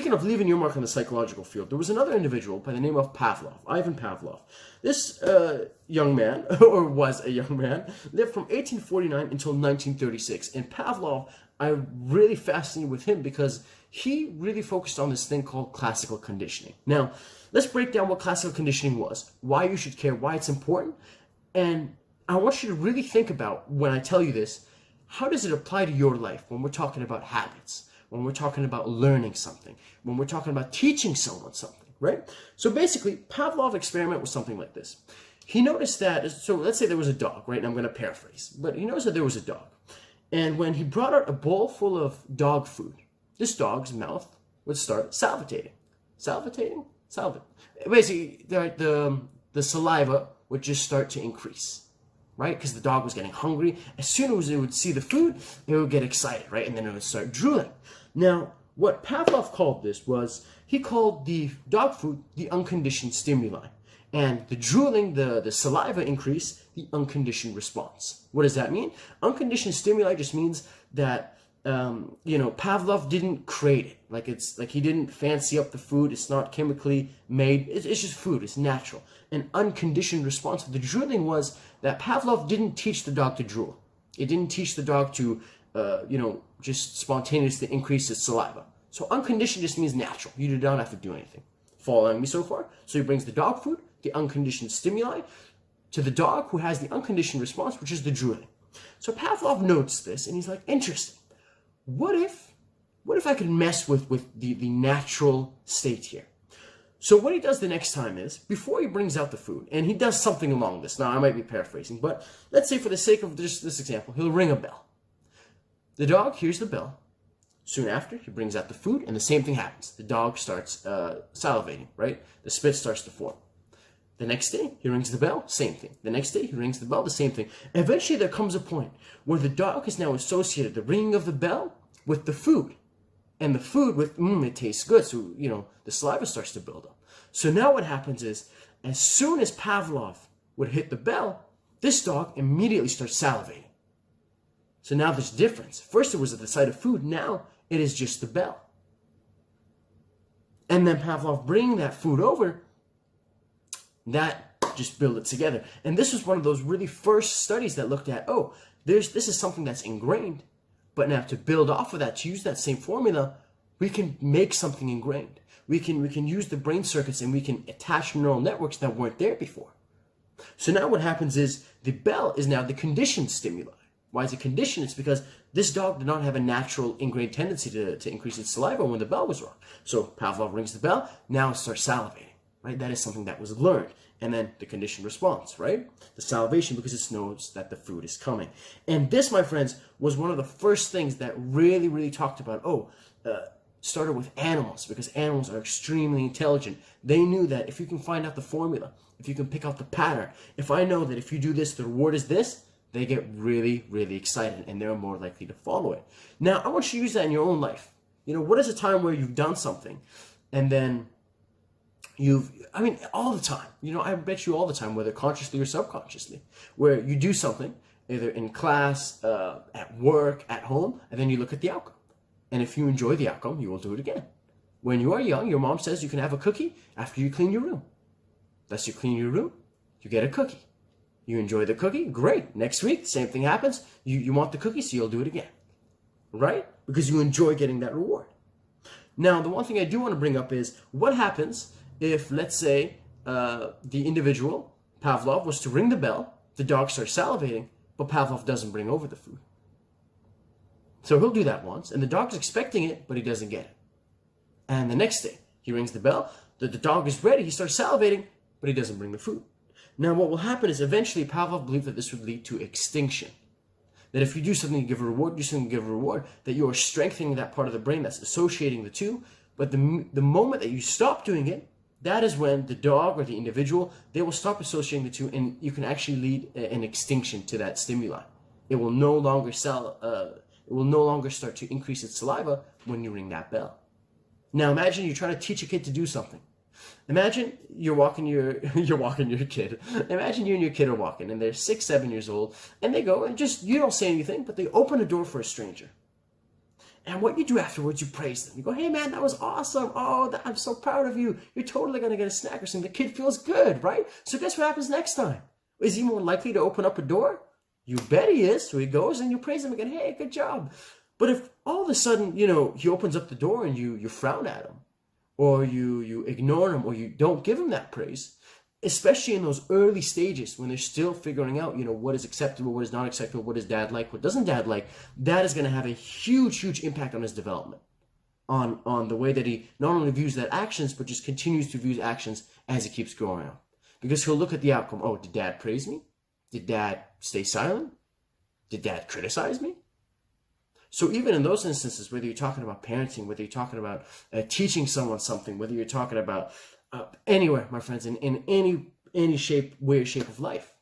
speaking of leaving your mark on the psychological field, there was another individual by the name of Pavlov, Ivan Pavlov. This young man, or was a young man, lived from 1849 until 1936. And Pavlov, I'm really fascinated with him because he really focused on this thing called classical conditioning. Now, let's break down what classical conditioning was, why you should care, why it's important. And I want you to really think about, when I tell you this, how does it apply to your life when we're talking about habits? When we're talking about learning something, when we're talking about teaching someone something, right? So basically, Pavlov experiment was something like this. He noticed that, so let's say there was a dog, right? And I'm going to paraphrase, but he noticed that there was a dog. And when he brought out a bowl full of dog food, this dog's mouth would start salivating. Salivating? Basically, the saliva would just start to increase, right? Because the dog was getting hungry. As soon as it would see the food, it would get excited, right? And then it would start drooling. Now, what Pavlov called this was, he called the dog food the unconditioned stimuli. And the drooling, the saliva increase, the unconditioned response. What does that mean? Unconditioned stimuli just means that, Pavlov didn't create it. Like he didn't fancy up the food. It's not chemically made. It's just food. It's natural. An unconditioned response to the drooling was that Pavlov didn't teach the dog to drool. It didn't teach the dog to, just spontaneously increase its saliva. So unconditioned just means natural. You don't have to do anything. Following me so far? So he brings the dog food, the unconditioned stimuli, to the dog who has the unconditioned response, which is the drooling. So Pavlov notes this, and he's like, interesting. What if I could mess with the natural state here? So what he does the next time is, before he brings out the food, and he does something along this. Now, I might be paraphrasing, but let's say for the sake of just this example, he'll ring a bell. The dog hears the bell. Soon after, he brings out the food, and the same thing happens. The dog starts salivating, right? The spit starts to form. The next day, he rings the bell, same thing. The next day, he rings the bell, the same thing. Eventually, there comes a point where the dog has now associated the ringing of the bell with the food. And the food with, it tastes good. So, the saliva starts to build up. So now what happens is, as soon as Pavlov would hit the bell, this dog immediately starts salivating. So now there's a difference. First it was at the sight of food. Now it is just the bell. And then Pavlov bringing that food over, that just build it together. And this was one of those really first studies that looked at, this is something that's ingrained. But now to build off of that, to use that same formula, we can make something ingrained. We can use the brain circuits and we can attach neural networks that weren't there before. So now what happens is the bell is now the conditioned stimuli. Why is it conditioned? It's because this dog did not have a natural ingrained tendency to increase its saliva when the bell was rung. So Pavlov rings the bell, now it starts salivating, right? That is something that was learned. And then the conditioned response, right? The salivation, because it knows that the food is coming. And this, my friends, was one of the first things that really, really talked about, started with animals, because animals are extremely intelligent. They knew that if you can find out the formula, if you can pick out the pattern, if I know that if you do this, the reward is this, they get really, really excited and they're more likely to follow it. Now, I want you to use that in your own life. What is a time where you've done something and then all the time, I bet you all the time, whether consciously or subconsciously, where you do something, either in class, at work, at home, and then you look at the outcome. And if you enjoy the outcome, you will do it again. When you are young, your mom says you can have a cookie after you clean your room. Thus, you clean your room, you get a cookie. You enjoy the cookie, great. Next week, same thing happens. You want the cookie, so you'll do it again. Right? Because you enjoy getting that reward. Now, the one thing I do want to bring up is, what happens if, let's say, the individual, Pavlov, was to ring the bell, the dog starts salivating, but Pavlov doesn't bring over the food. So he'll do that once, and the dog's expecting it, but he doesn't get it. And the next day, he rings the bell, the dog is ready, he starts salivating, but he doesn't bring the food. Now, what will happen is eventually Pavlov believed that this would lead to extinction. That if you do something, you give a reward, do something, give a reward, that you are strengthening that part of the brain that's associating the two. But the moment that you stop doing it, that is when the dog or the individual, they will stop associating the two, and you can actually lead an extinction to that stimuli. It will no longer start to increase its saliva when you ring that bell. Now, imagine you're trying to teach a kid to do something. Imagine you're walking your kid. Imagine you and your kid are walking, and they're 6, 7 years old, and they go and you don't say anything, but they open a door for a stranger. And what you do afterwards, you praise them. You go, hey man, that was awesome. Oh, I'm so proud of you. You're totally going to get a snack or something. The kid feels good, right? So guess what happens next time? Is he more likely to open up a door? You bet he is. So he goes and you praise him again. Hey, good job. But if all of a sudden, he opens up the door and you frown at him, or you ignore him, or you don't give him that praise, especially in those early stages when they're still figuring out, what is acceptable, what is not acceptable, what does dad like, what doesn't dad like, that is going to have a huge, huge impact on his development, on the way that he not only views that actions, but just continues to view actions as he keeps growing up. Because he'll look at the outcome. Oh, did dad praise me? Did dad stay silent? Did dad criticize me? So even in those instances, whether you're talking about parenting, whether you're talking about teaching someone something, whether you're talking about anywhere, my friends, in any shape, way or shape of life,